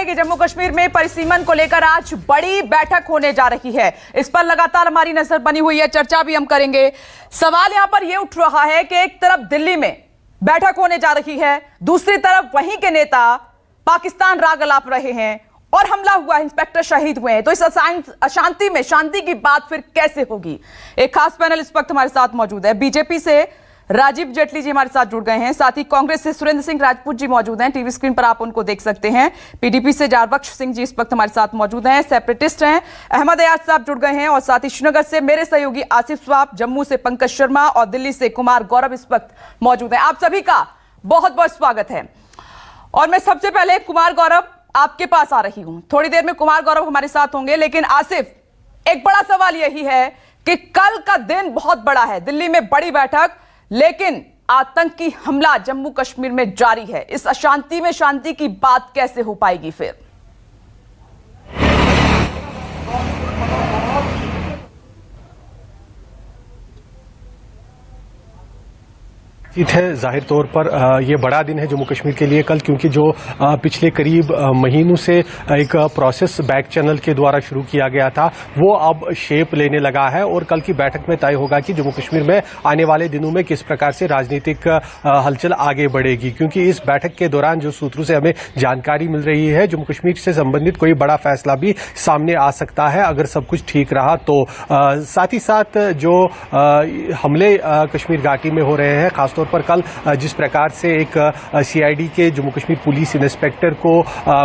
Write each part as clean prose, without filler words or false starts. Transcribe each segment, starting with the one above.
है कि जम्मू कश्मीर में परिसीमन को लेकर आज बड़ी बैठक होने जा रही है। इस पर लगातार हमारी नजर बनी हुई है, चर्चा भी हम करेंगे। सवाल यहां पर यह उठ रहा है कि एक तरफ दिल्ली में बैठक होने जा रही है, दूसरी तरफ वहीं के नेता पाकिस्तान राग अलाप रहे हैं और हमला हुआ, इंस्पेक्टर शहीद हुए हैं। तो इस अशांति में शांति की बात फिर कैसे होगी? एक खास पैनल इस वक्त हमारे साथ मौजूद है। बीजेपी से राजीव जेटली जी हमारे साथ जुड़ गए हैं, साथ ही कांग्रेस से सुरेंद्र सिंह राजपूत जी मौजूद हैं, टीवी स्क्रीन पर आप उनको देख सकते हैं। पीडीपी से जारबख्श सिंह जी इस वक्त हमारे साथ मौजूद हैं, सेपरेटिस्ट हैं। अहमद एयाज साहब जुड़ गए हैं और साथ ही श्रीनगर से मेरे सहयोगी आसिफ स्वाब, जम्मू से पंकज शर्मा और दिल्ली से कुमार गौरव इस वक्त मौजूद हैं। आप सभी का बहुत बहुत स्वागत है। और मैं सबसे पहले कुमार गौरव आपके पास आ रही हूं, थोड़ी देर में कुमार गौरव हमारे साथ होंगे, लेकिन आसिफ, एक बड़ा सवाल यही है कि कल का दिन बहुत बड़ा है, दिल्ली में बड़ी बैठक, लेकिन आतंकी हमला जम्मू कश्मीर में जारी है। इस अशांति में शांति की बात कैसे हो पाएगी फिर? है जाहिर तौर पर ये बड़ा दिन है जम्मू कश्मीर के लिए कल, क्योंकि जो पिछले करीब महीनों से एक प्रोसेस बैक चैनल के द्वारा शुरू किया गया था वो अब शेप लेने लगा है और कल की बैठक में तय होगा कि जम्मू कश्मीर में आने वाले दिनों में किस प्रकार से राजनीतिक हलचल आगे बढ़ेगी। क्योंकि इस बैठक के दौरान जो सूत्रों से हमें जानकारी मिल रही है, जम्मू कश्मीर से संबंधित कोई बड़ा फैसला भी सामने आ सकता है अगर सब कुछ ठीक रहा तो। साथ ही साथ जो हमले कश्मीर घाटी में हो रहे हैं, खासतौर पर कल जिस प्रकार से एक सीआईडी के जम्मू कश्मीर पुलिस इंस्पेक्टर को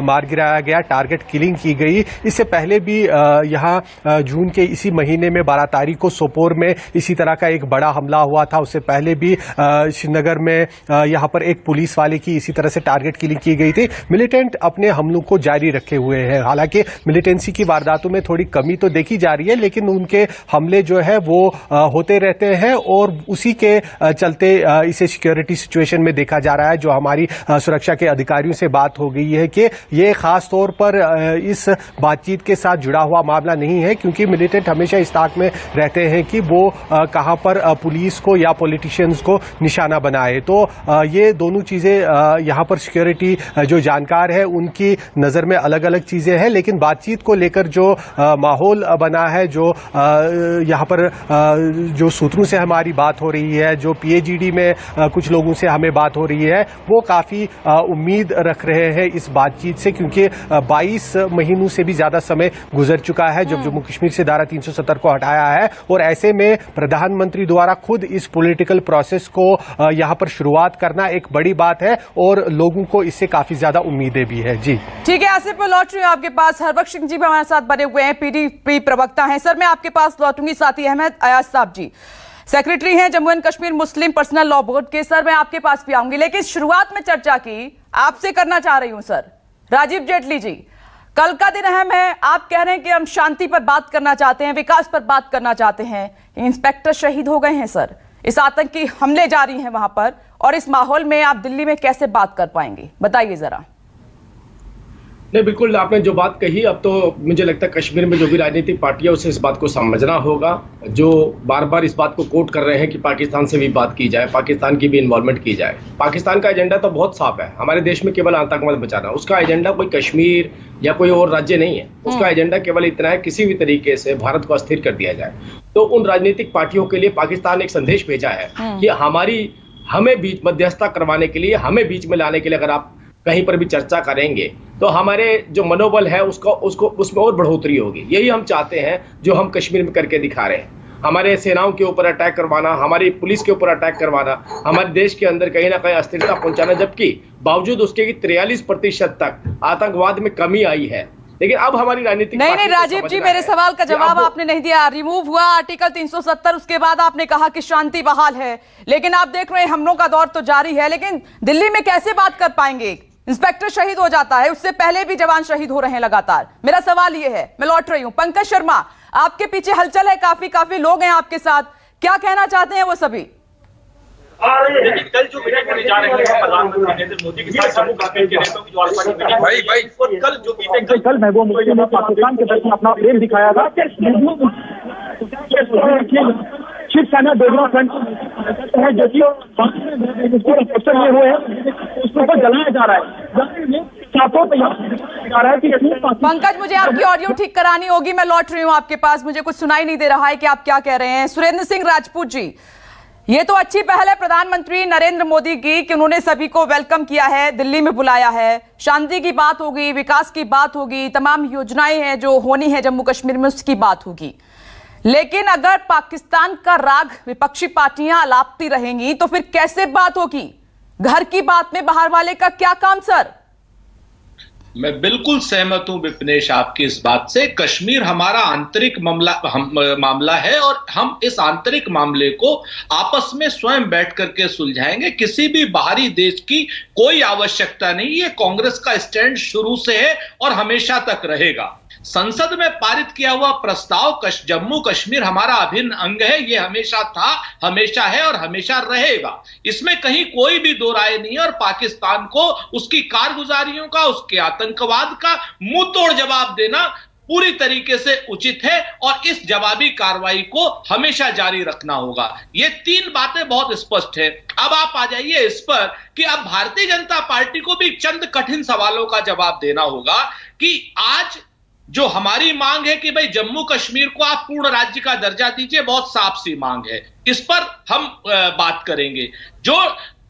मार गिराया गया, टारगेट किलिंग की गई। इससे पहले भी यहां जून के इसी महीने में 12 तारीख को सोपोर में इसी तरह का एक बड़ा हमला हुआ था। उससे पहले भी श्रीनगर में यहां पर एक पुलिस वाले की इसी तरह से टारगेट किलिंग की गई थी। मिलिटेंट अपने हमलों को जारी रखे हुए हैं। हालांकि मिलिटेंसी की वारदातों में थोड़ी कमी तो देखी जा रही है, लेकिन उनके हमले जो है वो होते रहते हैं और उसी के चलते इसे सिक्योरिटी सिचुएशन में देखा जा रहा है। जो हमारी सुरक्षा के अधिकारियों से बात हो गई है कि ये खास तौर पर इस बातचीत के साथ जुड़ा हुआ मामला नहीं है, क्योंकि मिलिटेंट हमेशा इस ताक में रहते हैं कि वो कहां पर पुलिस को या पॉलिटिशियंस को निशाना बनाए। तो ये दोनों चीजें यहां पर सिक्योरिटी जो जानकार है उनकी नजर में अलग अलग चीजें हैं, लेकिन बातचीत को लेकर जो माहौल बना है, जो यहां पर जो सूत्रों से हमारी बात हो रही है, जो पीएजीडी में कुछ लोगों से हमें बात हो रही है, वो काफी उम्मीद रख रहे हैं इस बातचीत से, क्योंकि 22 महीनों से भी ज्यादा समय गुजर चुका है जब जम्मू कश्मीर से धारा 370 को हटाया है। और ऐसे में प्रधानमंत्री द्वारा खुद इस पॉलिटिकल प्रोसेस को यहां पर शुरुआत करना एक बड़ी बात है और लोगों को इससे काफी ज्यादा उम्मीदें भी है। जी ठीक है, आसिफ मैं लौट रही हूं आपके पास। हरबख्श सिंह जी भी हमारे साथ बने हुए हैं, पीडीपी प्रवक्ता हैं। सर मैं आपके पास लौटूंगी, साथ ही अहमद एयाज साहब जी सेक्रेटरी हैं Jammu and Kashmir Muslim personal law board के। सर मैं आपके पास भी आऊंगी, लेकिन शुरुआत में चर्चा की आपसे करना चाह रही हूं। सर राजीव जेटली जी, कल का दिन अहम है, आप कह रहे हैं कि हम शांति पर बात करना चाहते हैं, विकास पर बात करना चाहते हैं। इंस्पेक्टर शहीद हो गए हैं सर, इस आतंकी हमले जारी हैं वहां पर, और इस माहौल में आप दिल्ली में कैसे बात कर पाएंगे, बताइए जरा। नहीं, बिल्कुल आपने जो बात कही, अब तो मुझे लगता है कश्मीर में जो भी राजनीतिक पार्टियां उसे इस बात को समझना होगा। जो बार बार इस बात को कोट कर रहे हैं कि पाकिस्तान से भी बात की जाए, पाकिस्तान की भी इन्वॉल्वमेंट की जाए। पाकिस्तान का एजेंडा तो बहुत साफ है, हमारे देश में केवल आतंकवाद बचाना। उसका एजेंडा कोई कश्मीर या कोई और राज्य नहीं है। उसका एजेंडा केवल इतना है किसी भी तरीके से भारत को अस्थिर कर दिया जाए। तो उन राजनीतिक पार्टियों के लिए पाकिस्तान एक संदेश भेजा है कि हमें बीच मध्यस्थता करवाने के लिए, हमें बीच में लाने के लिए अगर आप कहीं पर भी चर्चा करेंगे तो हमारे जो मनोबल है उसको उसमें और बढ़ोतरी होगी। यही हम चाहते हैं जो हम कश्मीर में करके दिखा रहे हैं। हमारे सेनाओं के ऊपर अटैक करवाना, हमारी पुलिस के ऊपर अटैक करवाना, हमारे देश के अंदर कहीं ना कहीं अस्थिरता पहुंचाना, जबकि बावजूद उसके कि 43% तक आतंकवाद में कमी आई है। लेकिन अब हमारी राजनीतिक नहीं राजीव जी, मेरे सवाल का जवाब आपने नहीं दिया। रिमूव हुआ आर्टिकल 370, उसके बाद आपने कहा कि शांति बहाल है, लेकिन आप देख रहे हैं हमलों का दौर तो जारी है। लेकिन दिल्ली में कैसे बात कर पाएंगे? इंस्पेक्टर शहीद हो जाता है, उससे पहले भी जवान शहीद हो रहे हैं लगातार। मेरा सवाल यह है, मैं लौट रही हूं। पंकज शर्मा, आपके पीछे हलचल है, काफी लोग हैं आपके साथ, क्या कहना चाहते हैं वो सभी? कल जो मीटिंग होने जा रही है प्रधानमंत्री नरेंद्र मोदी के साथ जम्मू कश्मीर के नेताओं की जो आज मीटिंग, कल जो मीटिंग कल महबूबा मुफ्ती ने पाकिस्तान के प्रति अपना प्रेम दिखाया था। शिवसेना डोगरा फ्रंट है जो कि हुए हैं, उसको जलाया जा रहा है। पंकज, मुझे आपकी ऑडियो ठीक करानी होगी, मैं लौट रही हूं आपके पास, मुझे कुछ सुनाई नहीं दे रहा है कि आप क्या कह रहे हैं। सुरेंद्र सिंह राजपूत जी, ये तो अच्छी पहल है प्रधानमंत्री नरेंद्र मोदी की कि उन्होंने सभी को वेलकम किया है, दिल्ली में बुलाया है, शांति की बात होगी, विकास की बात होगी, तमाम योजनाएं हैं जो होनी है जम्मू कश्मीर में उसकी बात होगी। लेकिन अगर पाकिस्तान का राग विपक्षी पार्टियां अलापती रहेंगी तो फिर कैसे बात होगी? घर की बात में बाहर वाले का क्या काम सर? मैं बिल्कुल सहमत हूं विपनेश आपकी इस बात से। कश्मीर हमारा आंतरिक मामला है और हम इस आंतरिक मामले को आपस में स्वयं बैठ करके सुलझाएंगे। किसी भी बाहरी देश की कोई आवश्यकता नहीं। ये कांग्रेस का स्टैंड शुरू से है और हमेशा तक रहेगा। संसद में पारित किया हुआ प्रस्ताव जम्मू कश्मीर हमारा अभिन्न अंग है, ये हमेशा था, हमेशा है और हमेशा रहेगा। इसमें कहीं कोई भी दो राय नहीं है और पाकिस्तान को उसकी कारगुजारियों का, उसके आतंकवाद का मुंह तोड़ जवाब देना पूरी तरीके से उचित है और इस जवाबी कार्रवाई को हमेशा जारी रखना होगा। ये तीन बातें बहुत स्पष्ट है। अब आप आ जाइए इस पर कि अब भारतीय जनता पार्टी को भी चंद कठिन सवालों का जवाब देना होगा कि आज जो हमारी मांग है कि भाई जम्मू कश्मीर को आप पूर्ण राज्य का दर्जा दीजिए, बहुत साफ सी मांग है, इस पर हम बात करेंगे। जो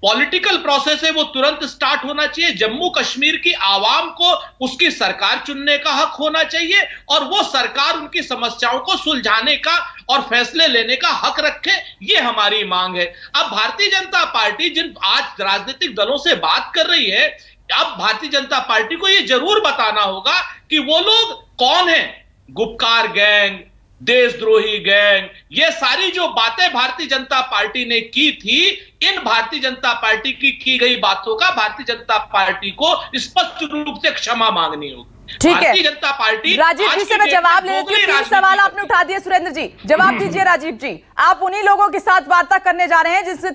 पॉलिटिकल प्रोसेस है वो तुरंत स्टार्ट होना चाहिए। जम्मू कश्मीर की आवाम को उसकी सरकार चुनने का हक होना चाहिए और वो सरकार उनकी समस्याओं को सुलझाने का और फैसले लेने का हक रखे, ये हमारी मांग है। अब भारतीय जनता पार्टी जिन आज राजनीतिक दलों से बात कर रही है, अब भारतीय जनता पार्टी को यह जरूर बताना होगा कि वो लोग कौन हैं। गुपकार गैंग, देशद्रोही गैंग, ये सारी जो बातें भारतीय जनता पार्टी ने की थी, इन भारतीय जनता पार्टी की गई बातों का भारतीय जनता पार्टी को स्पष्ट रूप से क्षमा मांगनी होगी। ठीक है, भारतीय जनता पार्टी राजीव जी से मैं जवाब ले लेती हूँ। तीन सवाल आपने उठा दिए सुरेंद्र जी, जवाब दीजिए राजीव जी। आप उन्हीं लोगों के साथ वार्ता करने जा रहे हैं जिससे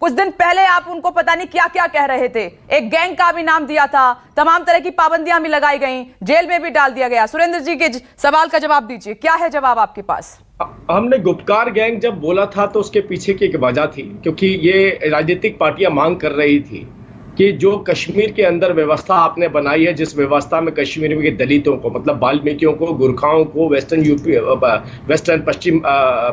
कुछ दिन पहले आप उनको पता नहीं क्या क्या कह रहे थे, एक गैंग का भी नाम दिया था, तमाम तरह की पाबंदियां भी लगाई गई, जेल में भी डाल दिया गया। सुरेंद्र जी के सवाल का जवाब दीजिए, क्या है जवाब आपके पास? हमने गुपकार गैंग जब बोला था तो उसके पीछे की एक वजह थी, क्योंकि ये राजनीतिक पार्टियां मांग कर रही थी कि जो कश्मीर के अंदर व्यवस्था आपने बनाई है, जिस व्यवस्था में कश्मीर के दलितों को, मतलब वाल्मीकियों को, गुरखाओं को, वेस्टर्न पश्चिम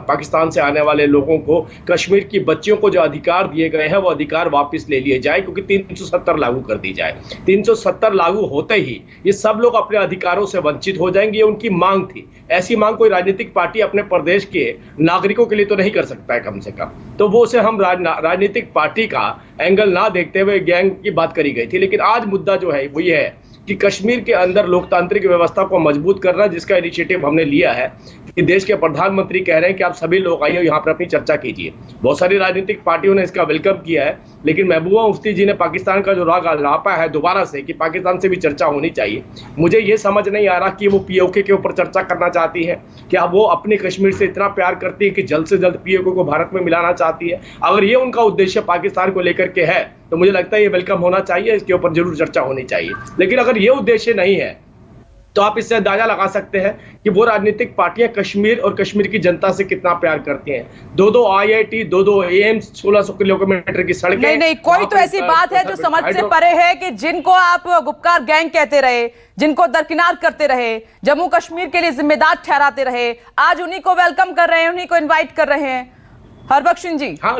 पाकिस्तान से आने वाले लोगों को, कश्मीर की बच्चियों को जो अधिकार दिए गए हैं वो अधिकार वापस ले लिए जाए, क्योंकि 370 लागू कर दी जाए। 370 लागू होते ही ये सब लोग अपने अधिकारों से वंचित हो जाएंगे, ये उनकी मांग थी। ऐसी मांग कोई राजनीतिक पार्टी अपने प्रदेश के नागरिकों के लिए तो नहीं कर सकता है कम से कम, तो वो उसे हम राजनीतिक पार्टी का एंगल ना देखते हुए गैंग की बात करी गई थी। लेकिन आज मुद्दा जो है वो ये है कि कश्मीर के अंदर लोकतांत्रिक व्यवस्था को मजबूत करना, जिसका इनिशिएटिव हमने लिया है कि देश के प्रधानमंत्री कह रहे हैं कि आप सभी लोग आइए यहाँ पर अपनी चर्चा कीजिए। बहुत सारी राजनीतिक पार्टियों ने इसका वेलकम किया है, लेकिन महबूबा मुफ्ती जी ने पाकिस्तान का जो राग अलापा है दोबारा से कि पाकिस्तान से भी चर्चा होनी चाहिए, मुझे ये समझ नहीं आ रहा कि वो पीओके के ऊपर चर्चा करना चाहती है, क्या वो अपने कश्मीर से इतना प्यार करती है कि जल्द से जल्द पीओके को भारत में मिलाना चाहती है। अगर ये उनका उद्देश्य पाकिस्तान को लेकर के है तो मुझे लगता है ये वेलकम होना चाहिए, इसके ऊपर जरूर चर्चा होनी चाहिए। लेकिन अगर ये उद्देश्य नहीं है तो आप इससे अंदाजा लगा सकते हैं कि वो राजनीतिक पार्टियां कश्मीर और कश्मीर की जनता से कितना प्यार करती हैं। 2-2 IIT, 2-2 एम्स, 1600 किलोमीटर की सड़कें। नहीं, कोई तो ऐसी बात है जो समझ से परे है कि जिनको आप गुपकार गैंग कहते रहे, जिनको दरकिनार करते रहे, जम्मू कश्मीर के लिए जिम्मेदार ठहराते रहे, आज उन्हीं को वेलकम कर रहे हैं, उन्हीं को इन्वाइट कर रहे हैं। हरबख्श सिंह जी। हाँ,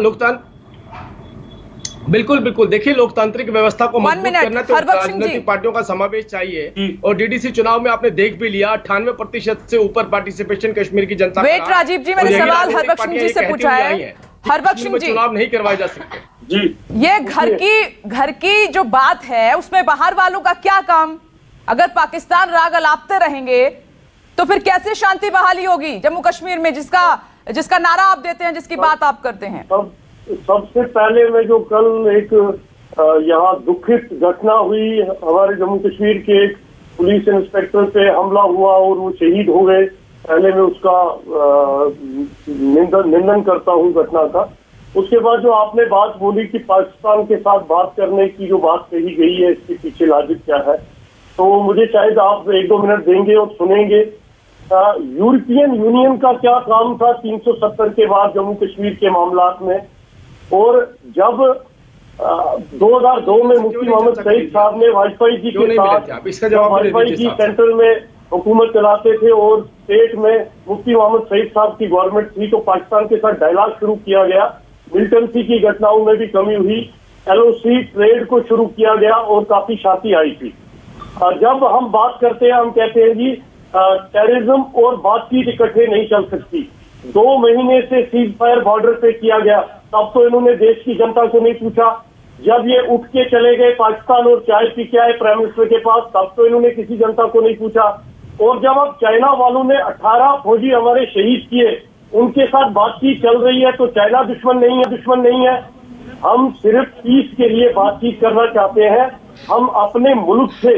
बिल्कुल बिल्कुल। देखिए, लोकतांत्रिक व्यवस्था को मजबूत करना तो राजनीतिक पार्टियों का समावेश चाहिए और डीडीसी चुनाव में आपने देख भी लिया 98% से ऊपर पार्टिसिपेशन कश्मीर की जनता। वेट राजीव जी, मैंने सवाल हरबख्श सिंह जी से पूछा है। हरबख्श सिंह जी, चुनाव नहीं करवाए जा सकते जी। ये घर की जो बात है उसमें बाहर वालों का क्या काम? अगर पाकिस्तान राग अलापते रहेंगे तो फिर कैसे शांति बहाली होगी जम्मू कश्मीर में, जिसका नारा आप देते हैं, जिसकी बात आप करते हैं? सबसे पहले में जो कल एक यहाँ दुखित घटना हुई, हमारे जम्मू कश्मीर के एक पुलिस इंस्पेक्टर पे हमला हुआ और वो शहीद हो गए, पहले मैं उसका निंदन करता हूँ घटना का। उसके बाद जो आपने बात बोली कि पाकिस्तान के साथ बात करने की जो बात कही गई है, इसके पीछे लॉजिक क्या है, तो मुझे शायद आप 1-2 मिनट देंगे और सुनेंगे। यूरोपियन यूनियन का क्या काम था 370 के बाद जम्मू कश्मीर के मामलात में, और जब 2002 में मुफ्ती मोहम्मद सईद साहब ने वाजपेयी जी के साथ वाजपेयी जी सेंट्रल में हुकूमत चलाते थे और स्टेट में मुफ्ती मोहम्मद सईद साहब की गवर्नमेंट थी, तो पाकिस्तान के साथ डायलॉग शुरू किया गया। मिलिटेंसी की घटनाओं में भी कमी हुई, LOC ट्रेड को शुरू किया गया और काफी शांति आई थी। जब हम बात करते हैं, हम कहते हैं जी टेररिज्म और बातचीत इकट्ठे नहीं चल सकती। 2 महीने से सीज फायर बॉर्डर पे किया गया, तब तो इन्होंने देश की जनता को नहीं पूछा। जब ये उठ के चले गए पाकिस्तान और चाय पी के आए प्राइम मिनिस्टर के पास, तब तो इन्होंने किसी जनता को नहीं पूछा। और जब अब चाइना वालों ने 18 फौजी हमारे शहीद किए, उनके साथ बातचीत चल रही है, तो चाइना दुश्मन नहीं है। हम सिर्फ पीस के लिए बातचीत करना चाहते हैं, हम अपने मुल्क से,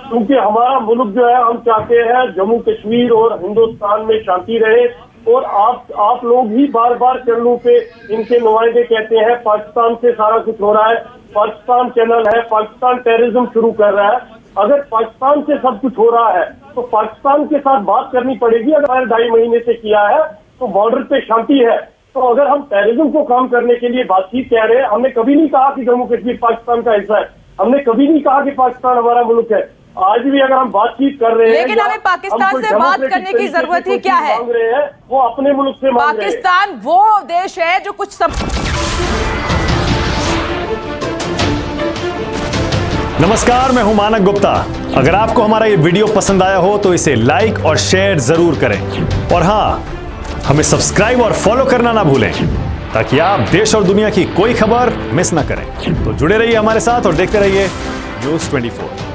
क्योंकि हमारा मुल्क जो है, हम चाहते हैं जम्मू कश्मीर और हिंदुस्तान में शांति रहे। और आप लोग ही बार बार चैनलों पे इनके नुमाइंदे कहते हैं पाकिस्तान से सारा कुछ हो रहा है, पाकिस्तान चैनल है, पाकिस्तान टेररिज्म शुरू कर रहा है। अगर पाकिस्तान से सब कुछ हो रहा है तो पाकिस्तान के साथ बात करनी पड़ेगी। अगर 2.5 महीने से किया है तो बॉर्डर पे शांति है, तो अगर हम टेररिज्म को काम करने के लिए बातचीत कह रहे हैं, हमने कभी नहीं कहा कि जम्मू कश्मीर पाकिस्तान का हिस्सा है, हमने कभी नहीं कहा कि पाकिस्तान हमारा मुल्क है। आज भी अगर हम बातचीत कर रहे हैं, लेकिन हमें पाकिस्तान से बात करने की जरूरत ही क्या है? मांग रहे हैं वो अपने मुल्क से मांग रहे हैं। पाकिस्तान वो देश है जो कुछ नमस्कार, मैं हूं मानक गुप्ता। अगर आपको हमारा ये वीडियो पसंद आया हो तो इसे लाइक और शेयर जरूर करें, और हां, हमें सब्सक्राइब और फॉलो करना ना भूलें ताकि आप देश और दुनिया की कोई खबर मिस ना करें। तो जुड़े रहिए हमारे साथ और देखते रहिए न्यूज़ 24।